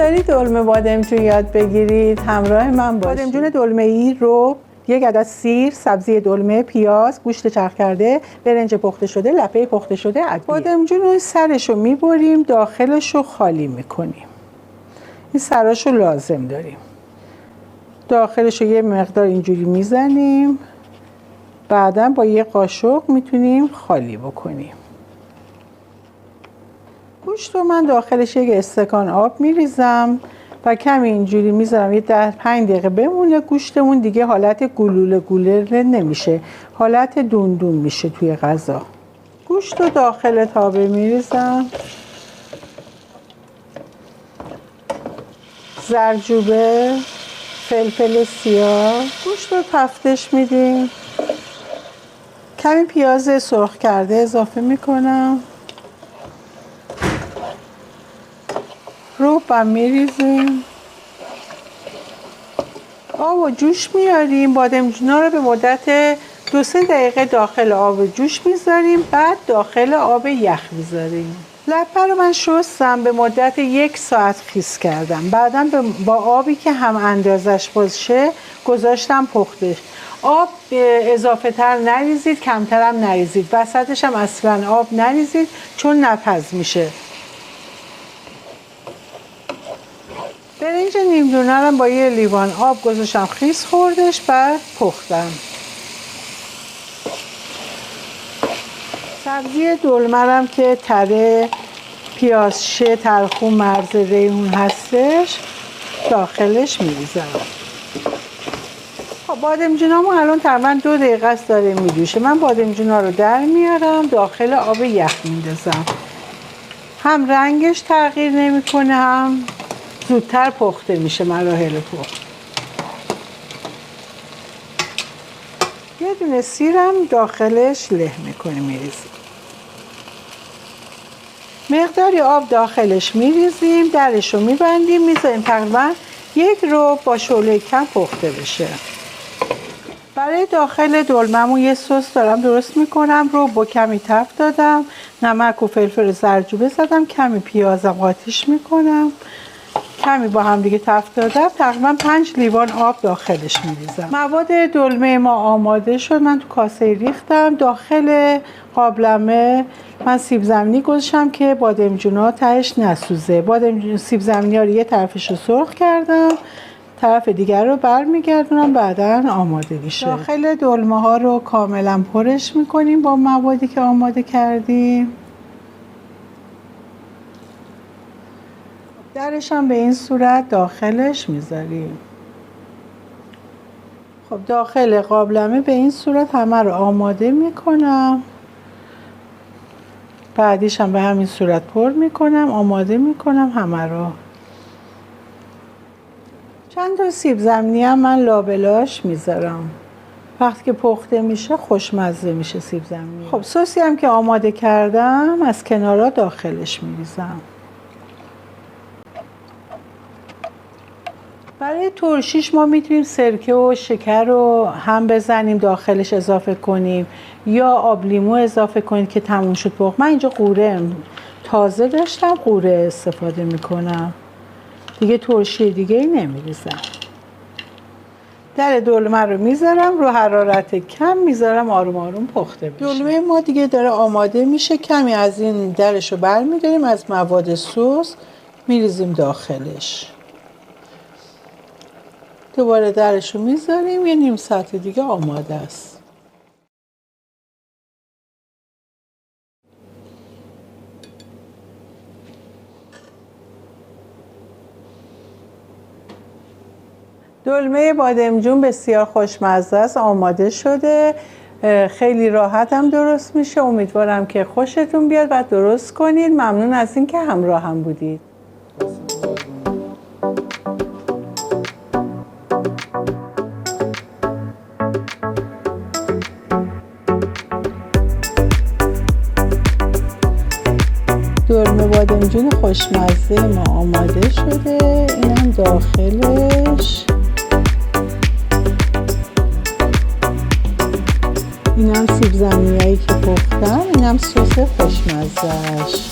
دوست دارید دلمه بادمجون یاد بگیرید؟ همراه من باشید. بادمجون دلمه‌ای رو، یک عدد سیر، سبزی دلمه، پیاز، گوشت چرخ کرده، برنج پخته شده، لپه پخته شده، ادویه. بادمجون رو سرش رو میبریم، داخلش رو خالی میکنیم. این سراش رو لازم داریم. داخلش رو یه مقدار اینجوری میزنیم. بعدا با یه قاشق میتونیم خالی بکنیم. گوشت رو من داخلش یک استکان آب میریزم و کمی اینجوری میذارم، یه 5 دقیقه بمونه. گوشتمون دیگه حالت گلوله نمیشه، حالت دوندون میشه توی غذا. گوشت رو داخل تابه میریزم، زردچوبه، فلفل سیاه، گوشت رو تفتش میدیم. کمی پیاز سرخ کرده اضافه میکنم، روبم میریزیم، آب و جوش میاریم. بادمجونا رو به مدت 2-3 دقیقه داخل آب جوش میذاریم، بعد داخل آب یخ میذاریم. لپه رو من شستم، به مدت 1 ساعت خیس کردم. بعدم با آبی که هم اندازش باشه گذاشتم پختش. آب اضافه تر نریزید، کمتر هم نریزید، وسطش هم اصلا آب نریزید چون نپز میشه. برنج نیم دونه رو با یه لیوان آب گذاشتم خیس خوردش، بعد پختم. سبزی دلمرم که تره، پیاز شه، ترخون، مرز، ریحون هستش داخلش میریزم. خب بادمجونامو الان تقریبا 2 دقیقه است داره میجوشه. من بادمجونا رو در میارم، داخل آب یخ میندازم. هم رنگش تغییر نمیکنه، هم زودتر پخته میشه مراحل پخت. یه دونه سیرم داخلش له میکنیم، میریزیم. مقداری آب داخلش میریزیم، درش رو میبندیم، میذاریم تقریبا 1 رو با شعله کم پخته بشه. برای داخل دلممون یه سس دارم درست میکنم. رو با کمی تفت دادم، نمک و فلفل زردچوبه زدم، کمی پیازم قاطیش میکنم، کمی با هم دیگه تفت دادم. تقریبا 5 لیوان آب داخلش میریزم. مواد دلمه ما آماده شد. من تو کاسه ریختم. داخل قابلمه من سیب زمینی گذاشتم که بادمجونا تهش نسوزه. سیب زمینی ها رو یه طرفش رو سرخ کردم، طرف دیگر رو برمیگردونم، بعداً آماده میشه. داخل دلمه ها رو کاملا پرش میکنیم با موادی که آماده کردیم. درش هم به این صورت داخلش میذاریم. خب داخل قابلمه به این صورت همه رو آماده میکنم. بعدیش هم به همین صورت پر میکنم، آماده میکنم همه رو. چند تا سیب زمینی هم من لابلاش میذارم. وقتی که پخته میشه خوشمزه میشه سیب زمینی. خب سوسی هم که آماده کردم از کنارا داخلش میریزم. برای ترشیش ما میتونیم سرکه و شکر رو هم بزنیم داخلش اضافه کنیم، یا آب لیمو اضافه کنید که تموم شد پخت. من اینجا قوره تازه داشتم، قوره استفاده میکنم دیگه، ترشی دیگه ای نمیریزم. در دلمه رو میذارم رو حرارت کم، میذارم آروم آروم پخته بشه. دلمه ما دیگه داره آماده میشه. کمی از این درش رو برمیداریم، از مواد سس میریزیم داخلش. دوباره درش رو میذاریم، یه نیم ساعت دیگه آماده است. دلمه بادمجون بسیار خوشمزه است، آماده شده. خیلی راحت هم درست میشه. امیدوارم که خوشتون بیاد و درست کنید. ممنون از اینکه همراه هم بودید. دلمه بادمجون خوشمزه ما آماده شده. اینم داخلش، اینم سیب زمینیایی که پختم، اینم سس خوشمزه‌اش.